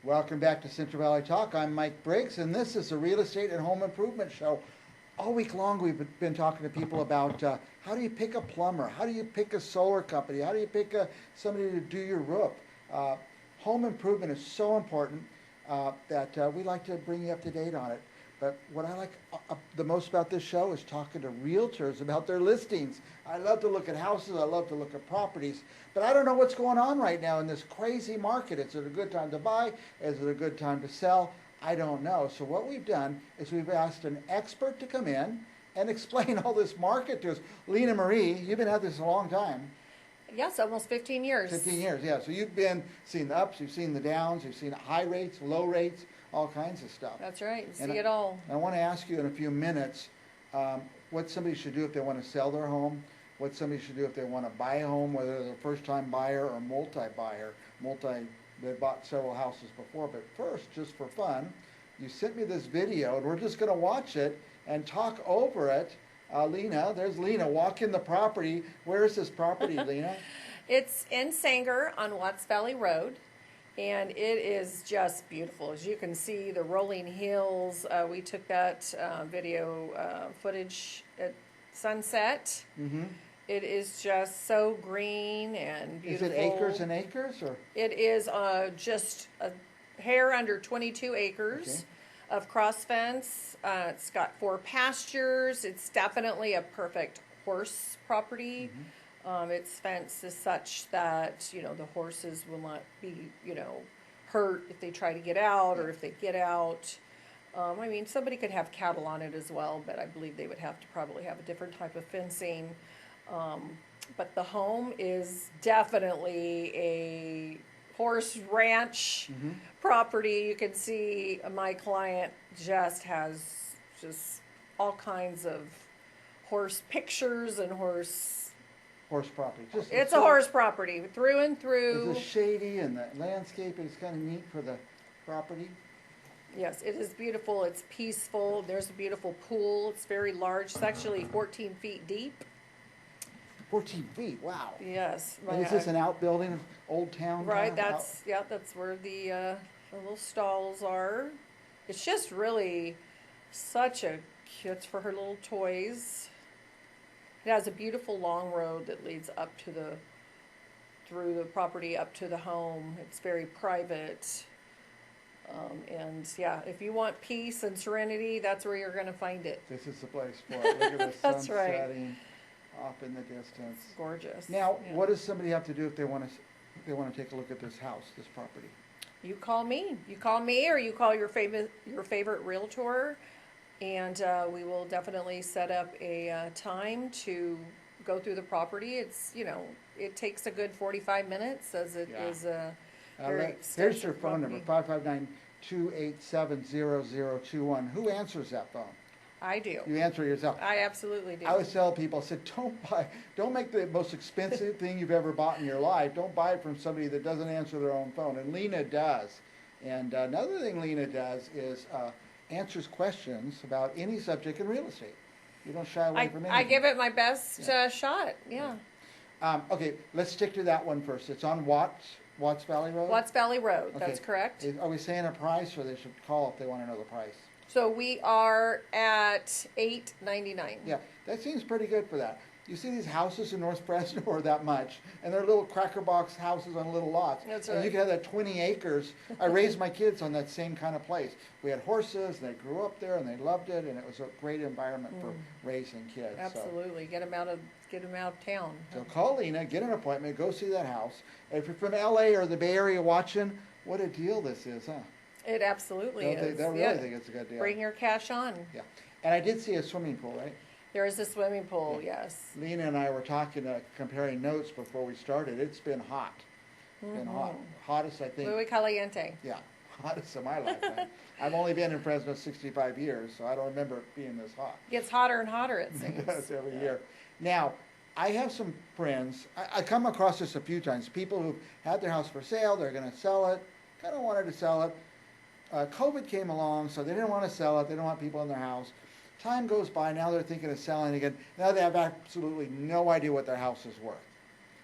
Welcome back to Central Valley Talk. I'm Mike Briggs, and this is a real estate and home improvement show. All week long, we've been talking to people about how do you pick a plumber? How do you pick a solar company? How do you pick somebody to do your roof? Home improvement is so important that we like to bring you up to date on it. But what I like the most about this show is talking to realtors about their listings. I love to look at houses. I love to look at properties. But I don't know what's going on right now in this crazy market. Is it a good time to buy? Is it a good time to sell? I don't know. So what we've done is we've asked an expert to come in and explain all this market to us. Lena Marie, you've been at this a long time. Yes, almost 15 years. 15 years, yeah. So you've seen the ups, you've seen the downs, you've seen high rates, low rates, all kinds of stuff. That's right. You see it all. I want to ask you in a few minutes what somebody should do if they want to sell their home, what somebody should do if they want to buy a home, whether they're a first-time buyer or multi-buyer, they bought several houses before. But first, just for fun, you sent me this video, and we're just going to watch it and talk over it. Lena, there's Lena walking the property. Where is this property, Lena? It's in Sanger on Watts Valley Road, and it is just beautiful. As you can see, the rolling hills. We took that video footage at sunset. Mm-hmm. It is just so green and beautiful. Is it acres and acres, or? It is just a hair under 22 acres. Okay. Of cross fence. It's got 4 pastures. It's definitely a perfect horse property. Mm-hmm. Its fence is such that, the horses will not be, hurt if they try to get out or if they get out. Somebody could have cattle on it as well, but I believe they would have to probably have a different type of fencing. But the home is definitely a horse ranch property. You can see my client just has all kinds of horse pictures and horse property. It's a horse property through and through. Is it shady and the landscape is kind of neat for the property? Yes, it is beautiful. It's peaceful. There's a beautiful pool. It's very large. It's actually 14 feet deep. 14 feet, wow. Yes. And is this an outbuilding of Old Town? Right, that's where the little stalls are. It's just really it's for her little toys. It has a beautiful long road that leads up through the property up to the home. It's very private. If you want peace and serenity, that's where you're going to find it. This is the place for it. Look at the that's sun right. setting off in the distance. It's gorgeous. Now, what does somebody have to do if they want to take a look at this house, this property? You call me. You call me, or you call your favorite realtor, and we will definitely set up a time to go through the property. It's it takes a good 45 minutes, as it is a very extensive Here's your phone property. number, 559-287-0021. Who answers that phone? I do. You answer it yourself. I absolutely do. I always tell people, I said, don't make the most expensive thing you've ever bought in your life. Don't buy it from somebody that doesn't answer their own phone. And Lena does. And another thing Lena does is answers questions about any subject in real estate. You don't shy away from anything. I give it my best shot. Yeah. Okay, let's stick to that one first. It's on Watts Valley Road? Watts Valley Road, okay. That's correct. Are we saying a price, or they should call if they want to know the price? So we are at $8.99. Yeah, that seems pretty good for that. You see these houses in North Fresno are that much, and they're little cracker box houses on little lots. That's right. And you can have that 20 acres. I raised my kids on that same kind of place. We had horses, and they grew up there, and they loved it, and it was a great environment for raising kids. Absolutely, so. Get them out of town. So call Lena, get an appointment, go see that house. If you're from LA or the Bay Area watching, what a deal this is, huh? It absolutely is. They really think it's a good deal. Bring your cash on. Yeah. And I did see a swimming pool, right? There is a swimming pool, yes. Lena and I were talking, comparing notes before we started. It's been hot. It's been hot. Hottest, I think. Muy caliente. Yeah, hottest of my lifetime. I've only been in Fresno 65 years, so I don't remember it being this hot. It gets hotter and hotter, it seems. It does every year. Now, I have some friends, I come across this a few times, people who've had their house for sale, they're going to sell it, kind of wanted to sell it. COVID came along, so they didn't want to sell it. They didn't want people in their house. Time goes by, now they're thinking of selling again. Now they have absolutely no idea what their house is worth.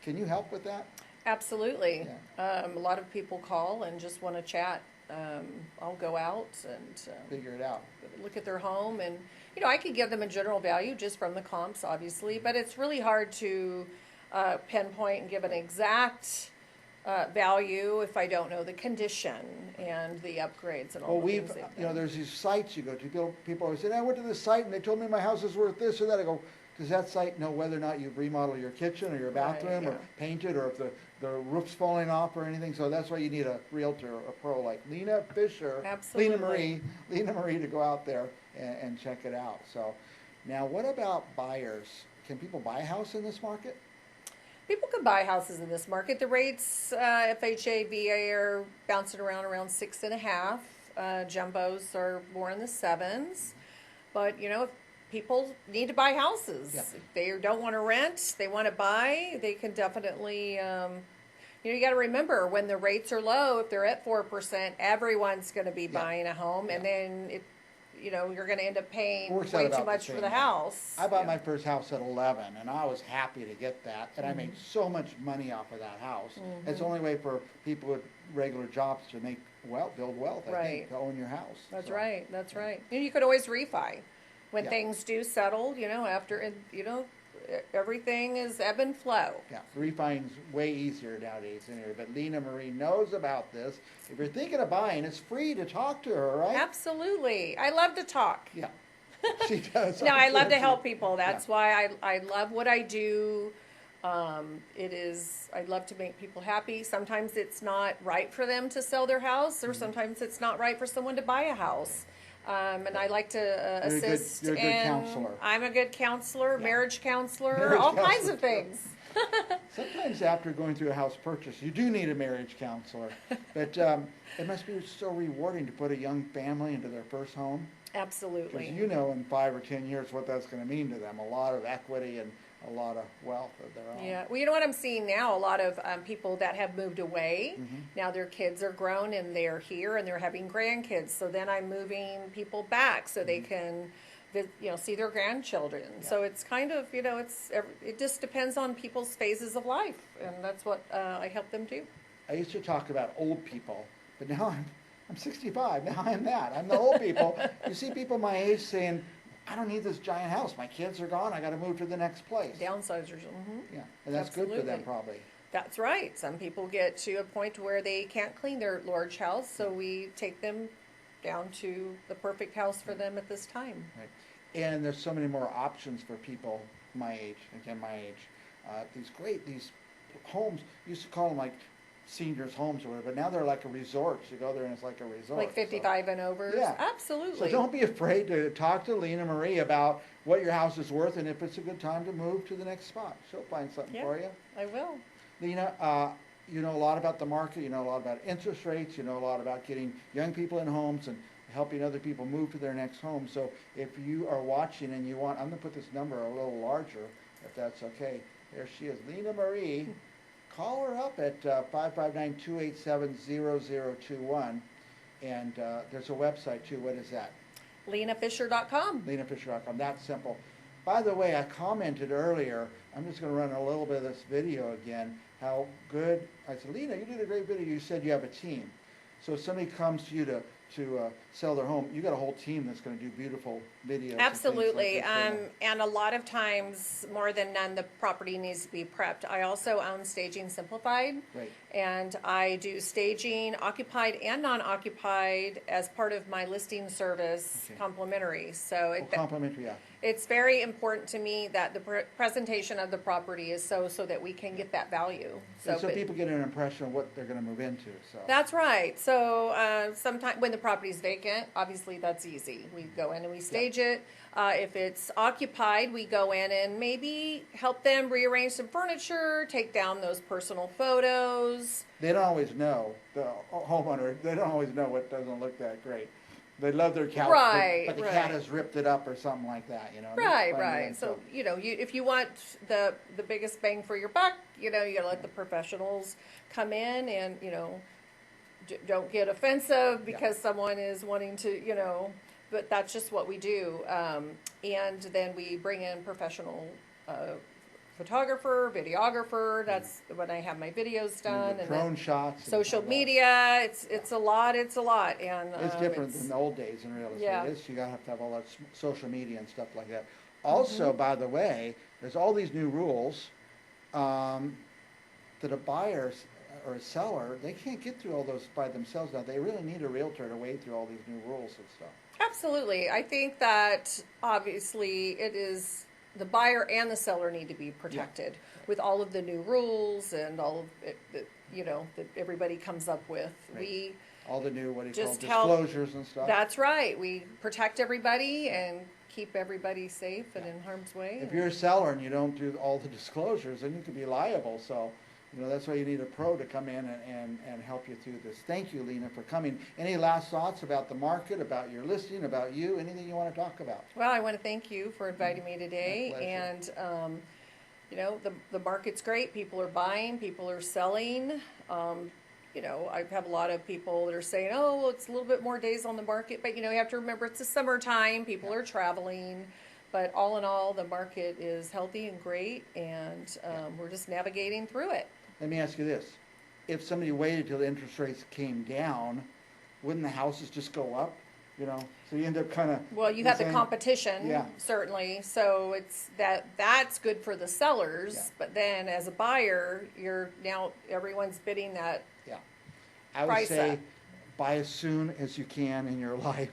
Can you help with that? Absolutely. Yeah. A lot of people call and just want to chat I'll go out and Figure it out. look at their home, and I could give them a general value just from the comps, obviously, but it's really hard to pinpoint and give an exact value if I don't know the condition and the upgrades and all Well, the things they've done. there's these sites you go to. People always say, I went to this site and they told me my house is worth this or that. I go, does that site know whether or not you've remodeled your kitchen or your bathroom yeah. or painted or if the roof's falling off or anything? So that's why you need a realtor, a pro like Lena Fisher, Absolutely. Lena Marie to go out there and check it out. So now what about buyers? Can people buy a house in this market? People can buy houses in this market. The rates, FHA, VA, are bouncing around 6.5. Jumbos are more in the 7s. But, if people need to buy houses. Yeah. If they don't want to rent, they want to buy, they can definitely, you got to remember when the rates are low, if they're at 4%, everyone's going to be buying a home. And then you're going to end up paying Works out way about too the much for same the way. house. I bought my first house at 11, and I was happy to get that, and I made so much money off of that house. It's the only way for people with regular jobs to build wealth, I think, to own your house. That's So, right. That's right. And you could always refi when Yeah. things do settle. After everything is ebb and flow. Yeah, refine's way easier nowadays anyway, but Lena Marie knows about this. If you're thinking of buying, it's free to talk to her, right? Absolutely. I love to talk. Yeah, she does. No, I love to help Absolutely. people. That's why I love what I do. I love to make people happy. Sometimes it's not right for them to sell their house, or sometimes it's not right for someone to buy a house. And I like to assist. You're a good counselor. I'm a good counselor, marriage counselor, Marriage all kinds counselor. of things. Sometimes after going through a house purchase, you do need a marriage counselor. But it must be so rewarding to put a young family into their first home. Because Absolutely. in 5 or 10 years what that's going to mean to them. A lot of equity and a lot of wealth of their own. Yeah, well, you know what I'm seeing now? A lot of people that have moved away, Mm-hmm. now their kids are grown and they're here and they're having grandkids. So then I'm moving people back so they can, see their grandchildren. Mm-hmm. Yeah. So it's kind of, it just depends on people's phases of life, and that's what I help them do. I used to talk about old people, but now I'm 65. Now I'm that. I'm the old people. You see people my age saying, I don't need this giant house. My kids are gone. I got to move to the next place. Downsizers. Yeah, and that's good for them Absolutely. probably. That's right. Some people get to a point where they can't clean their large house, so we take them down to the perfect house for them at this time. Right. And there's so many more options for people my age, again my age. These homes, used to call them like seniors' homes or whatever, but now they're like a resort. You go there and it's like a resort. Like 55 and over? Yeah. Absolutely. So don't be afraid to talk to Lena Marie about what your house is worth and if it's a good time to move to the next spot. She'll find something Yeah. for you. I will. Lena, you know a lot about the market, you know a lot about interest rates, you know a lot about getting young people in homes and helping other people move to their next home. So if you are watching and you want, I'm going to put this number a little larger, if that's okay. There she is, Lena Marie. Call her up at 559-287-0021. And there's a website too. What is that? LenaFisher.com. LenaFisher.com. That's simple. By the way, I commented earlier, I'm just going to run a little bit of this video again, how good, I said, Lena, you did a great video. You said you have a team. So if somebody comes to you to sell their home, you got a whole team that's going to do beautiful videos. Absolutely. And things like this for them. And a lot of times, more than none, the property needs to be prepped. I also own Staging Simplified. Right. And I do staging, occupied and non-occupied, as part of my listing service, Okay. complimentary. So Complimentary, yeah. it's very important to me that the presentation of the property is so that we can get that value. So but- people get an impression of what they're going to move into. So That's right. So sometimes when the property's vacant, obviously that's easy. We go in and we stage it. If it's occupied, we go in and maybe help them rearrange some furniture, take down those personal photos. they don't always know, the homeowner, they don't always know what doesn't look that great. They love their couch, Right, but the right. cat has ripped it up or something like that, you know. Right, It's funny, right. and So if you want the biggest bang for your buck, you gotta let the professionals come in and don't get offensive because someone is wanting to but that's just what we do. And then we bring in professional photographer, videographer. That's when I have my videos done, The and drone then shots. and social all that. media. It's a lot. It's a lot, and It's different than the old days in real estate. Yeah. You gotta have to have all that social media and stuff like that. Also, by the way, there's all these new rules, that a buyer or a seller, they can't get through all those by themselves now. They really need a realtor to wade through all these new rules and stuff. Absolutely. I think that obviously it is the buyer and the seller need to be protected with all of the new rules and all of it that, that everybody comes up with. Right. We All the new, what do you call just it, help. disclosures and stuff. That's right. We protect everybody and keep everybody safe and in harm's way. If you're a seller and you don't do all the disclosures, then you could be liable. So, that's why you need a pro to come in and help you through this. Thank you, Lena, for coming. Any last thoughts about the market, about your listing, about you, anything you want to talk about? Well, I want to thank you for inviting me today. My pleasure. And, the market's great. People are buying, people are selling. I have a lot of people that are saying, oh, well, it's a little bit more days on the market. But, you have to remember it's the summertime. People are traveling. But all in all, the market is healthy and great. And we're just navigating through it. Let me ask you this. If somebody waited till the interest rates came down, wouldn't the houses just go up? So you end up kind of... Well, you have the competition, Yeah. certainly. So it's that's good for the sellers. Yeah. But then as a buyer, everyone's bidding that. Yeah. I would Price say up. buy as soon as you can in your life.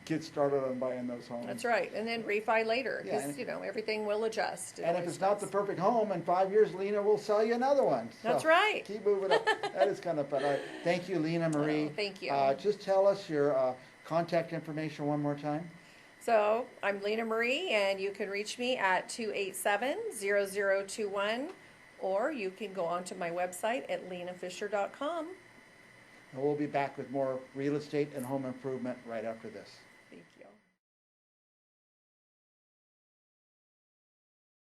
Get started on buying those homes. That's right. And then refi later Yeah, because, everything will adjust. It And if always it's not the does. perfect home, in 5 years, Lena will sell you another one. That's So right. Keep moving up. That is kind of fun. All right. Thank you, Lena Marie. Oh, thank you. Just tell us your contact information one more time. So I'm Lena Marie, and you can reach me at 287-0021, or you can go onto my website at lenafisher.com. And we'll be back with more real estate and home improvement right after this. Thank you.